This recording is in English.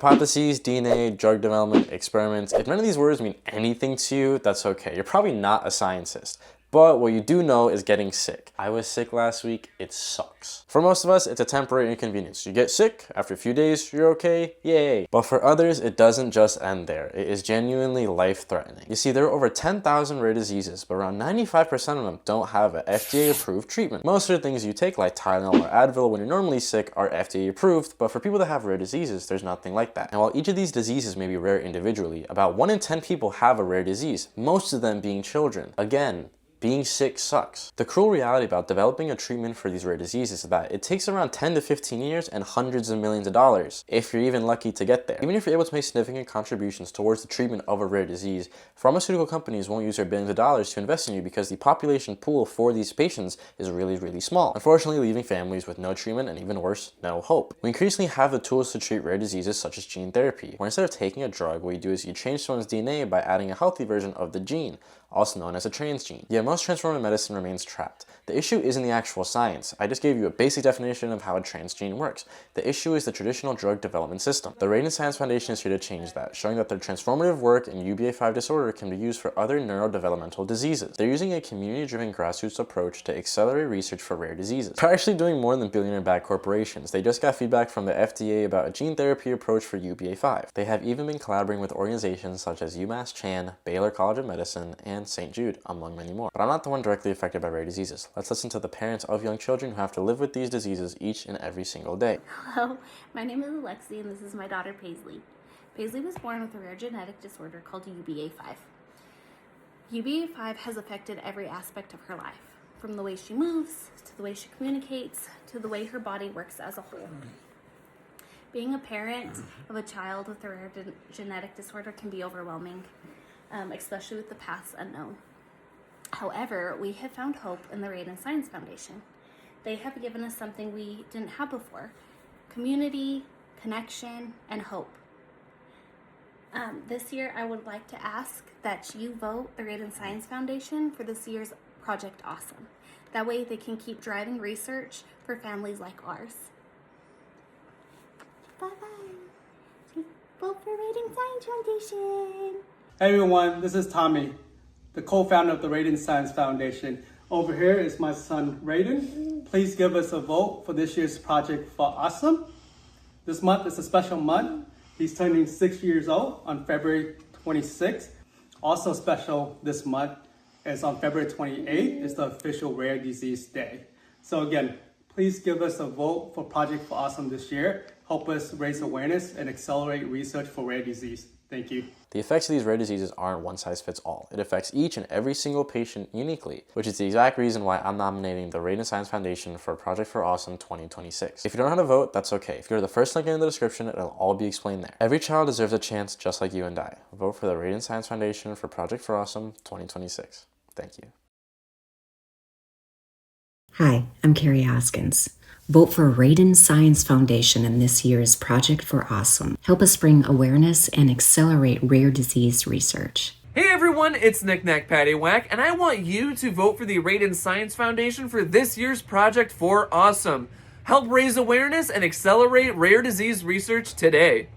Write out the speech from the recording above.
Hypotheses, DNA, drug development, experiments. If none of these words mean anything to you, that's okay. You're probably not a scientist. But what you do know is getting sick. I was sick last week, it sucks. For most of us, it's a temporary inconvenience. You get sick, after a few days, you're okay, yay. But for others, it doesn't just end there. It is genuinely life-threatening. You see, there are over 10,000 rare diseases, but around 95% of them don't have an FDA-approved treatment. Most of the things you take, like Tylenol or Advil when you're normally sick, are FDA-approved, but for people that have rare diseases, there's nothing like that. And while each of these diseases may be rare individually, about 1 in 10 people have a rare disease, most of them being children. Again, being sick sucks. The cruel reality about developing a treatment for these rare diseases is that it takes around 10 to 15 years and hundreds of millions of dollars, if you're even lucky to get there. Even if you're able to make significant contributions towards the treatment of a rare disease, pharmaceutical companies won't use their billions of dollars to invest in you because the population pool for these patients is really, really small, unfortunately leaving families with no treatment and even worse, no hope. We increasingly have the tools to treat rare diseases such as gene therapy, where instead of taking a drug, what you do is you change someone's DNA by adding a healthy version of the gene, also known as a transgene. Yet most transformative medicine remains trapped. The issue isn't the actual science. I just gave you a basic definition of how a transgene works. The issue is the traditional drug development system. The Raiden Science Foundation is here to change that, showing that their transformative work in UBA5 disorder can be used for other neurodevelopmental diseases. They're using a community-driven grassroots approach to accelerate research for rare diseases. They're actually doing more than billionaire-backed corporations. They just got feedback from the FDA about a gene therapy approach for UBA5. They have even been collaborating with organizations such as UMass Chan, Baylor College of Medicine, and St. Jude, among many more. But I'm not the one directly affected by rare diseases. Let's listen to the parents of young children who have to live with these diseases each and every single day. Hello, my name is Alexi and this is my daughter Paisley. Paisley was born with a rare genetic disorder called UBA5. UBA5 has affected every aspect of her life, from the way she moves, to the way she communicates, to the way her body works as a whole. Being a parent of a child with a rare genetic disorder can be overwhelming, especially with the paths unknown. However, we have found hope in the Raiden Science Foundation. They have given us something we didn't have before: community, connection, and hope. This year, I would like to ask that you vote the Raiden Science Foundation for this year's Project Awesome. That way they can keep driving research for families like ours. Bye-bye. Vote for Raiden Science Foundation. Hey everyone, this is Tommy, the co-founder of the Raiden Science Foundation. Over here is my son, Raiden. Please give us a vote for this year's Project for Awesome. This month is a special month. He's turning 6 years old on February 26th. Also special this month is on February 28th is the official Rare Disease Day. So again, please give us a vote for Project for Awesome this year. Help us raise awareness and accelerate research for rare disease. Thank you. The effects of these rare diseases aren't one size fits all. It affects each and every single patient uniquely, which is the exact reason why I'm nominating the Raiden Science Foundation for Project for Awesome 2026. If you don't know how to vote, that's okay. If you go to the first link in the description, it'll all be explained there. Every child deserves a chance just like you and I. Vote for the Raiden Science Foundation for Project for Awesome 2026. Thank you. Hi, I'm Kerri Hoskins. Vote for Raiden Science Foundation in this year's Project for Awesome. Help us bring awareness and accelerate rare disease research. Hey everyone, it's Knick Knack Paddywhack, and I want you to vote for the Raiden Science Foundation for this year's Project for Awesome. Help raise awareness and accelerate rare disease research today.